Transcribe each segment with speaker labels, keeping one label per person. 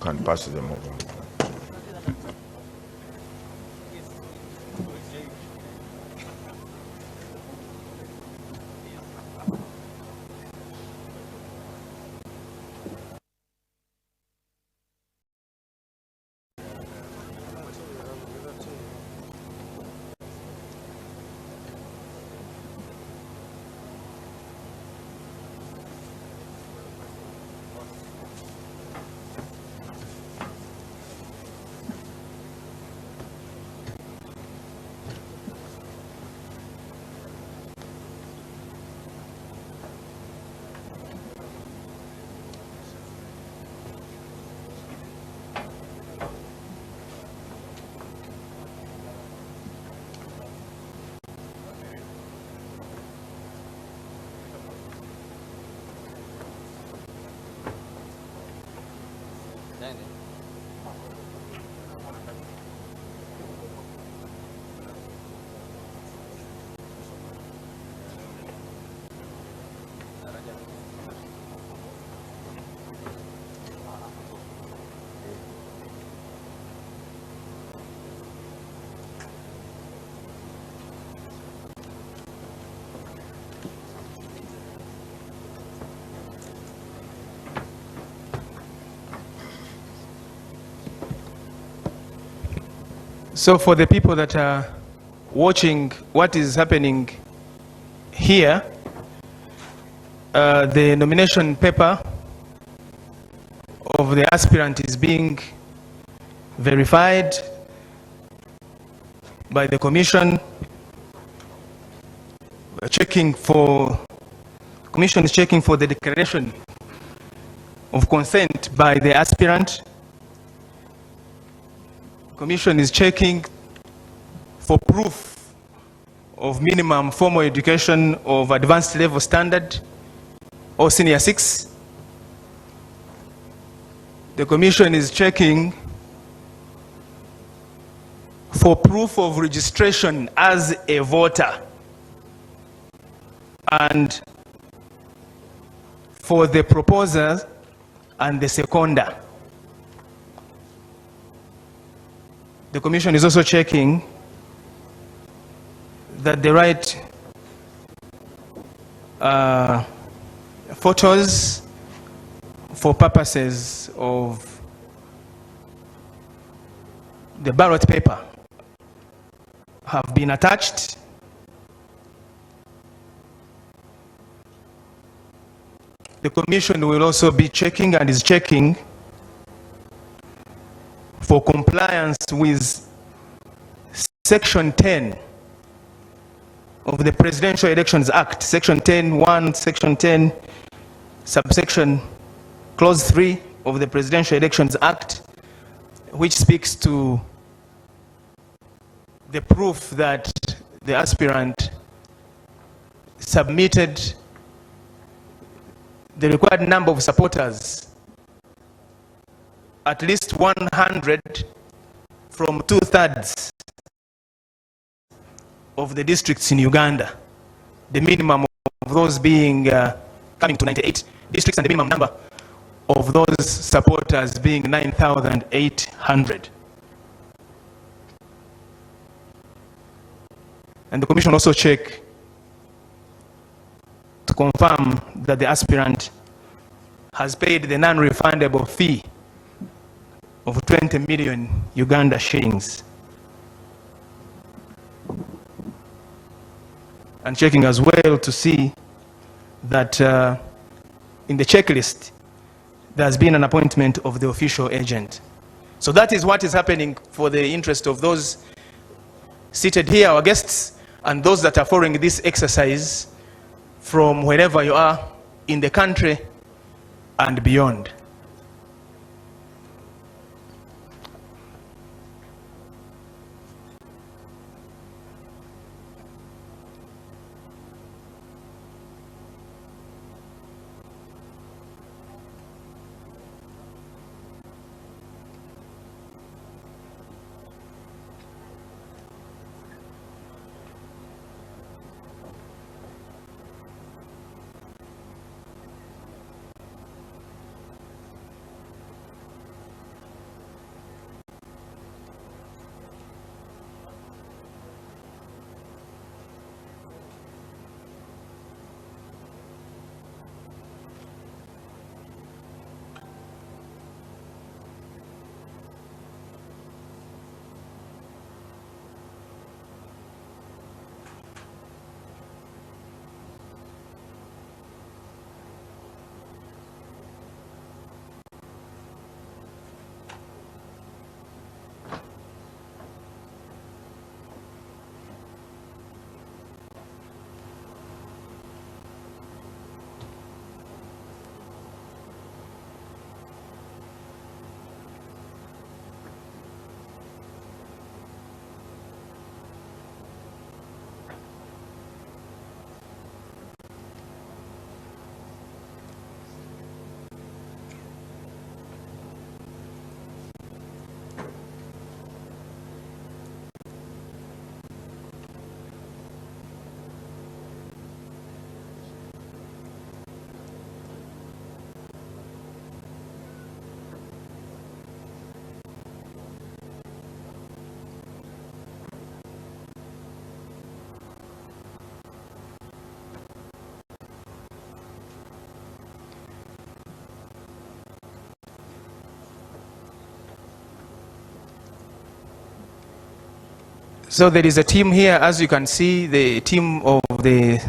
Speaker 1: can pass them over.
Speaker 2: So for the people that are watching what is happening here, the nomination paper of the aspirant is being verified by the commission. Commission is checking for the declaration of consent by the aspirant. Commission is checking for proof of minimum formal education of advanced level standard or senior 6. The commission is checking for proof of registration as a voter and for the proposer and the seconder. The commission is also checking that the right photos for purposes of the ballot paper have been attached. The commission will also be checking and is checking for compliance with Section 10 of the Presidential Elections Act, Section 10(1), Section 10, subsection Clause 3 of the Presidential Elections Act, which speaks to the proof that the aspirant submitted the required number of supporters, at least 100 from 2/3 of the districts in Uganda, the minimum of those being coming to 98 districts and the minimum number of those supporters being 9,800. And the commission also check to confirm that the aspirant has paid the non-refundable fee of 20 million Uganda shillings. And checking as well to see that in the checklist there's been an appointment of the official agent. So that is what is happening for the interest of those seated here, our guests, and those that are following this exercise from wherever you are in the country and beyond. So there is a team here, as you can see, the team of the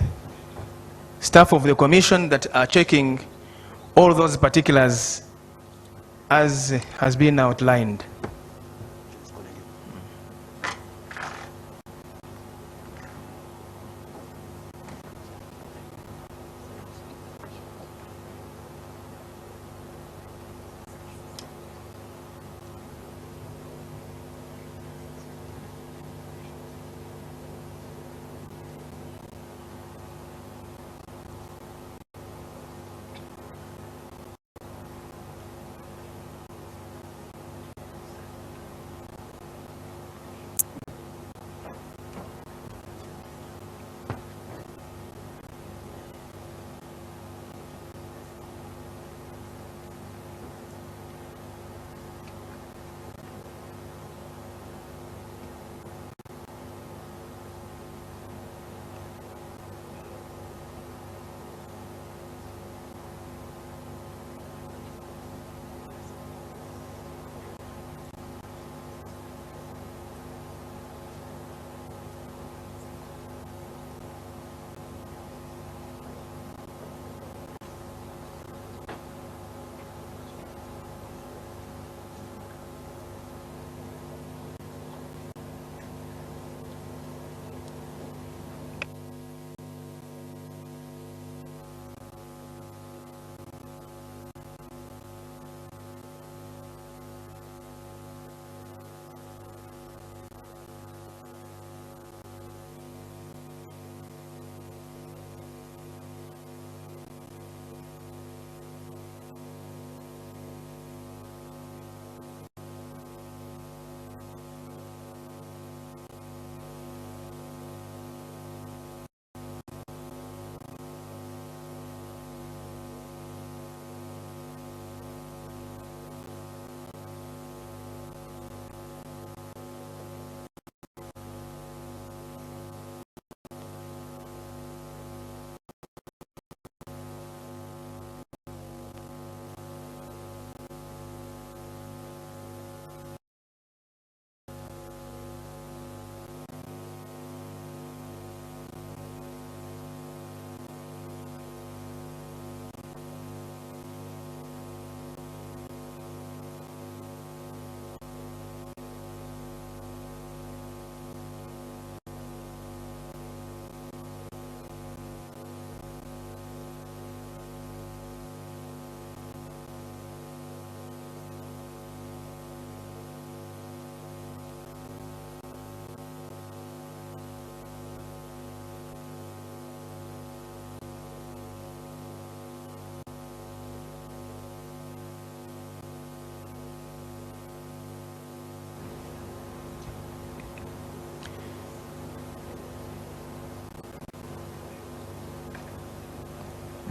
Speaker 2: staff of the commission that are checking all those particulars as has been outlined.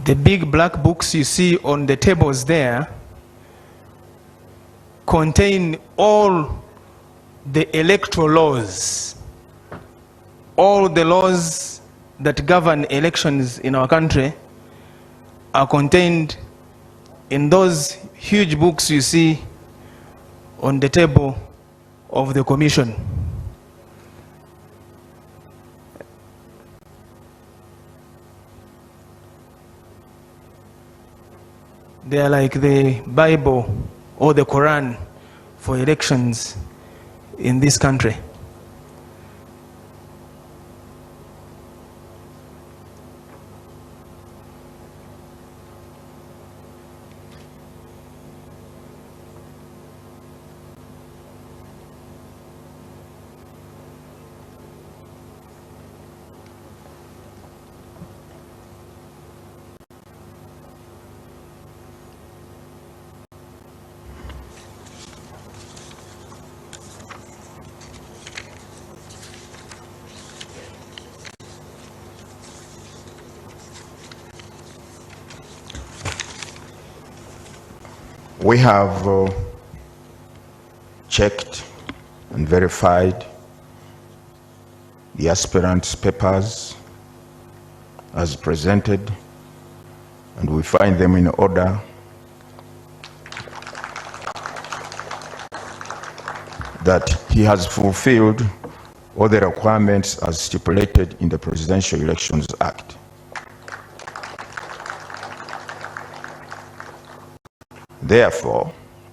Speaker 2: The big black books you see on the tables there contain all the electoral laws, all the laws that govern elections in our country are contained in those huge books you see on the table of the commission. They are like the Bible or the Quran for elections in this country.
Speaker 1: We have checked and verified the aspirants' papers as presented, and we find them in order. That he has fulfilled all the requirements as stipulated in the Presidential Elections Act. Therefore,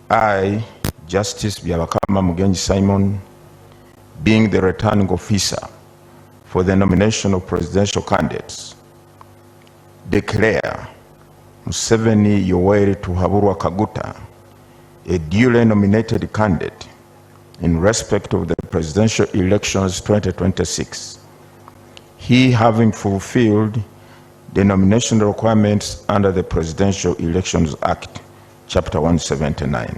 Speaker 1: I, Justice Byabakama Mugenyi Simon, being the returning officer for the nomination of presidential candidates, declare Museveni Yoweri Tuhaburwa Kaguta a duly nominated candidate in respect of the presidential elections 2026, he having fulfilled the nomination requirements under the Presidential Elections Act, Chapter 179.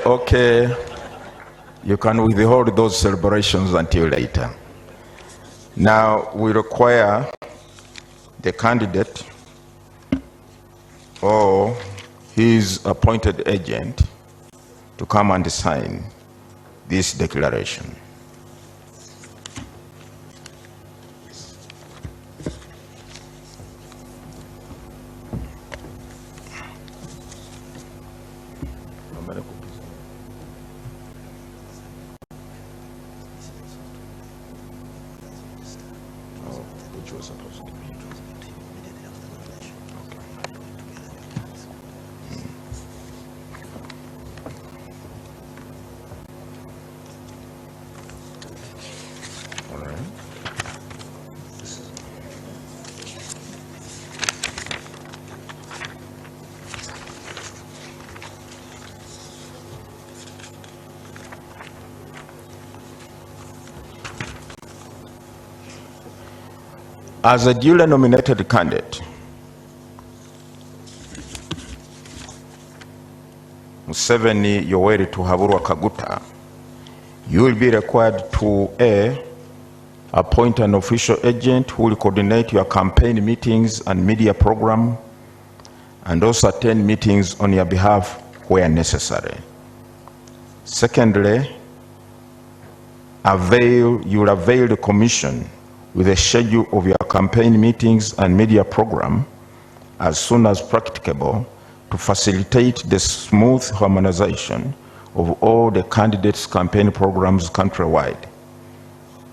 Speaker 1: Okay. You can withhold those celebrations until later. Now, we require the candidate or his appointed agent to come and sign this declaration. Which was supposed to be. All right. As a duly nominated candidate, Museveni Yoweri Tuhaburwa Kaguta, you will be required to A, appoint an official agent who will coordinate your campaign meetings and media program, and also attend meetings on your behalf where necessary. Secondly, you will avail the commission with a schedule of your campaign meetings and media program as soon as practicable to facilitate the smooth harmonization of all the candidates' campaign programs countrywide.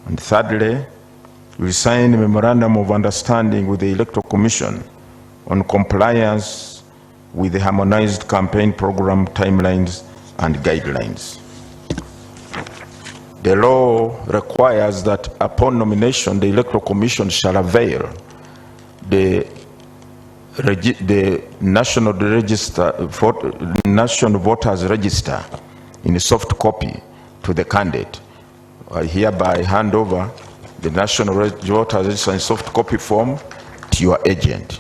Speaker 1: And thirdly, you will sign a memorandum of understanding with the Electoral Commission on compliance with the harmonized campaign program timelines and guidelines. The law requires that upon nomination, the Electoral Commission shall avail the National Voters Register in a soft copy to the candidate. I hereby hand over the National Voters Register in soft copy form to your agent.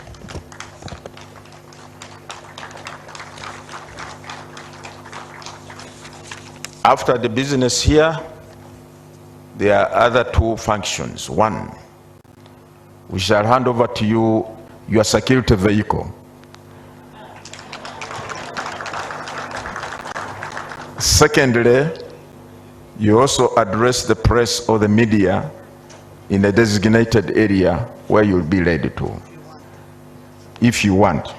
Speaker 1: After the business here, there are other two functions. One, we shall hand over to you your security vehicle. Secondly, you also address the press or the media in a designated area where you'll be ready to, if you want.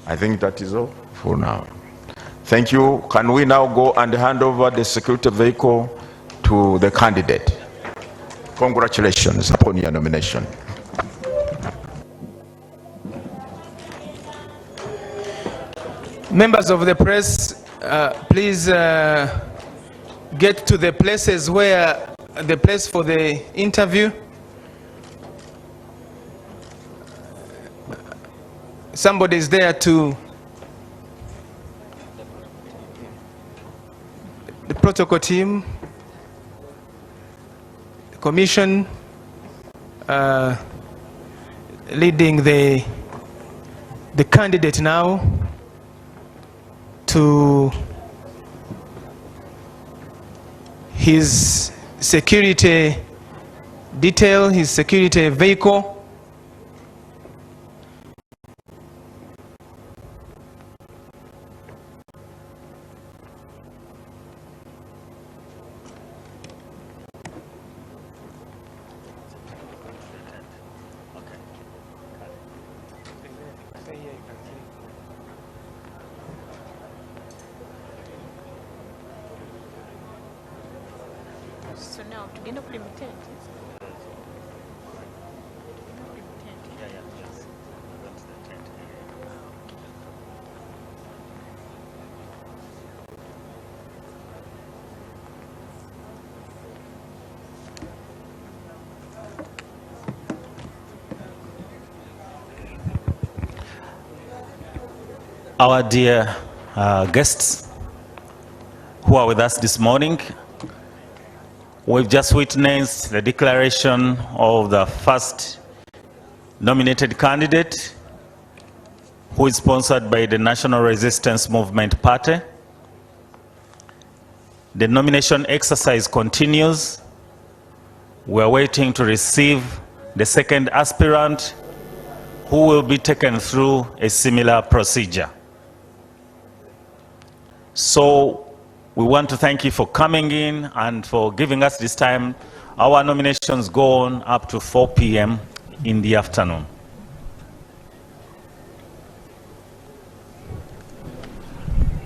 Speaker 1: I think that is all for now. Thank you. Can we now go and hand over the security vehicle to the candidate? Congratulations upon your nomination.
Speaker 2: Members of the press, please get to the places where the place for the interview. Somebody is there to the protocol team, the commission leading the candidate now to his security detail, his security vehicle.
Speaker 3: So now, tugenda kuli mu tent.
Speaker 4: Our dear guests who are with us this morning, we've just witnessed the declaration of the first nominated candidate, who is sponsored by the National Resistance Movement Party. The nomination exercise continues. We're waiting to receive the second aspirant, who will be taken through a similar procedure. So we want to thank you for coming in and for giving us this time. Our nominations go on up to 4 p.m. in the afternoon.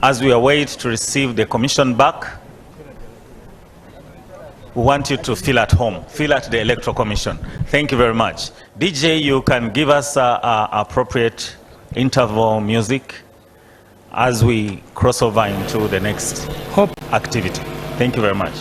Speaker 4: As we await to receive the commission back, we want you to feel at home, feel at the Electoral Commission. Thank you very much. DJ, you can give us appropriate interval music as we cross over into the next activity. Thank you very much.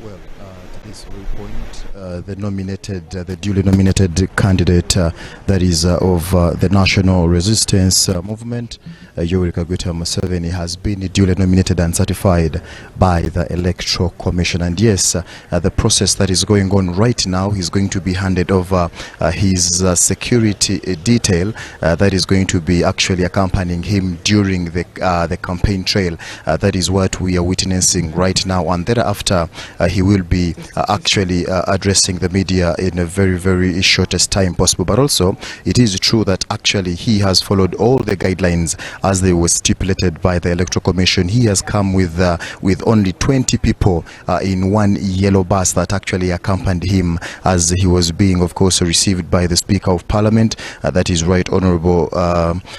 Speaker 5: Well, at this very point, the duly nominated candidate that is of the National Resistance Movement, Yoweri Kaguta Museveni, has been duly nominated and certified by the Electoral Commission. And yes, the process that is going on right now, he's going to be handed over his security detail that is going to be actually accompanying him during the campaign trail. That is what we are witnessing right now, and thereafter he will be actually addressing the media in a very, very shortest time possible. But also, it is true that actually he has followed all the guidelines as they were stipulated by the Electoral Commission. He has come with only 20 people in one yellow bus that actually accompanied him as he was being, of course, received by the Speaker of Parliament, that is Right Honourable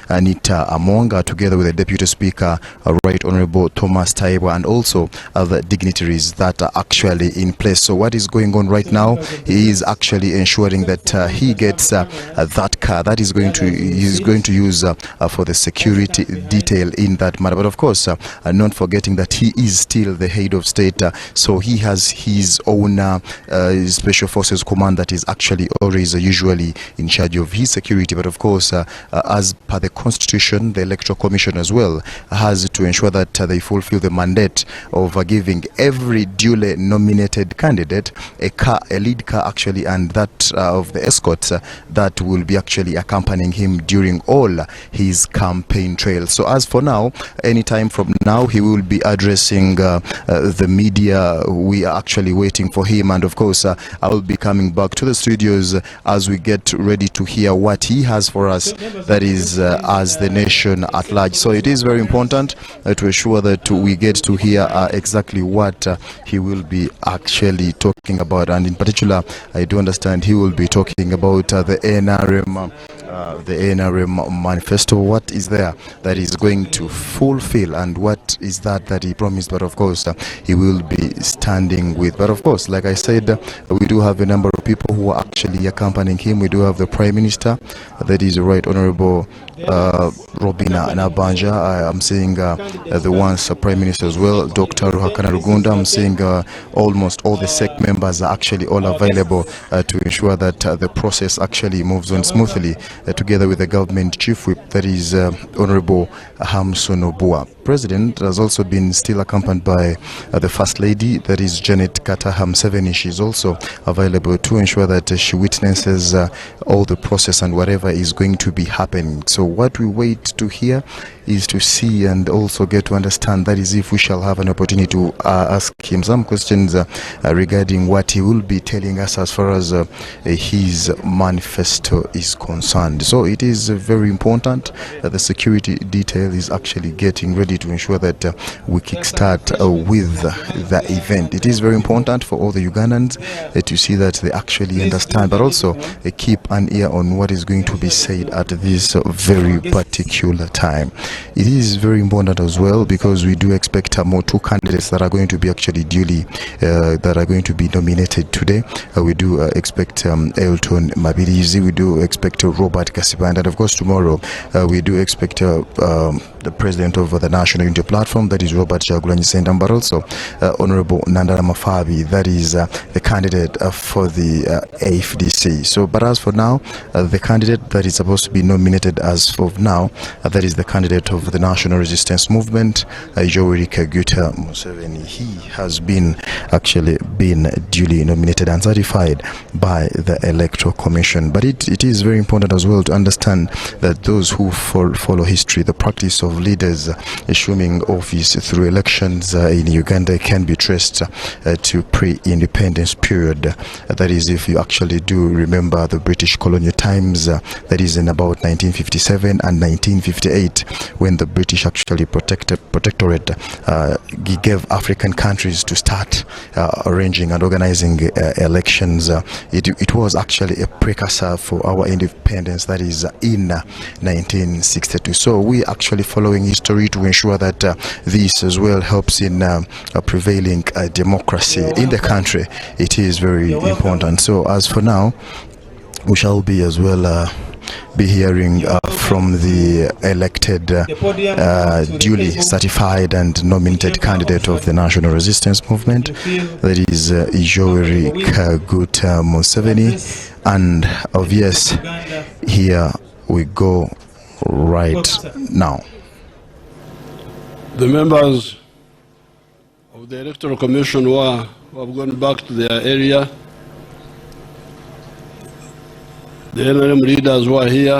Speaker 5: Anita Amonga, together with the Deputy Speaker, Right Honourable Thomas Taiwa, and also other dignitaries that are actually in place. So what is going on right now, he is actually ensuring that he gets that car that is going to use for the security detail in that matter. But of course, not forgetting that he is still the head of state, so he has his own Special Forces Command that is actually always usually in charge of his security. But of course, as per the Constitution, the Electoral Commission as well has to ensure that they fulfill the mandate of giving every duly nominated candidate a lead car actually, and that of the escorts that will be actually accompanying him during all his campaign trail. So as for now, anytime from now, he will be addressing the media. We are actually waiting for him, and of course I will be coming back to the studios as we get ready to hear what he has for us, that is as the nation at large. So it is very important to ensure that we get to hear exactly what he will be actually talking about, and in particular I do understand he will be talking about the NRM the NRM manifesto. What is there that is going to fulfill, and what is that he promised? But of course, he will be standing with. But of course, like I said, we do have a number of people who are actually accompanying him. We do have the Prime Minister, that is Right Honorable Robina Nabanja. I'm seeing the once Prime Minister as well, Dr. Ruhakana Rugunda. I'm seeing almost all the SEC members are actually all available to ensure that the process actually moves on smoothly, together with the government chief whip, that is Honorable Hamson Obua. President has also been still accompanied by the First Lady, that is Janet Kataha Museveni. She's also available to ensure that she witnesses all the process and whatever is going to be happening. So what we wait to hear is to see and also get to understand, that is if we shall have an opportunity to ask him some questions regarding what he will be telling us as far as his manifesto is concerned. So it is very important that the security detail is actually getting ready to ensure that we kickstart with the event. It is very important for all the Ugandans to see that they actually understand, but also keep an ear on what is going to be said at this very particular time. It is very important as well, because we do expect more two candidates that are going to be actually duly that are going to be nominated today. We do expect Elton Mabirizi, we do expect Robert Kasibanda, and of course tomorrow we do expect the president of the National Unity Platform, that is Robert Chagulanyi Sendam, but also Honorable Nandala Mafabi, that is the candidate for the AFDC. So, but as for now, the candidate that is supposed to be nominated as of now, that is the candidate of the National Resistance Movement, Yoweri Kaguta Museveni. He has actually been duly nominated and certified by the Electoral Commission. But it is very important as well to understand that those who follow history, the practice of leaders assuming office through elections in Uganda can be traced to pre-independence period. That is, if you actually do remember the British colonial times, that is in about 1957 and 1958, when the British actually protectorate gave African countries to start arranging and organizing elections. It was actually a precursor for our independence, that is in 1962. So we actually following history to ensure that this as well helps in prevailing democracy in the country. It is very important. So as for now, we shall be as well be hearing from the elected, duly certified and nominated candidate of the National Resistance Movement, that is Yoweri Kaguta Museveni. And obvious, here we go right now.
Speaker 3: The members of the Electoral Commission who have gone back to their area, the NRM leaders who are here,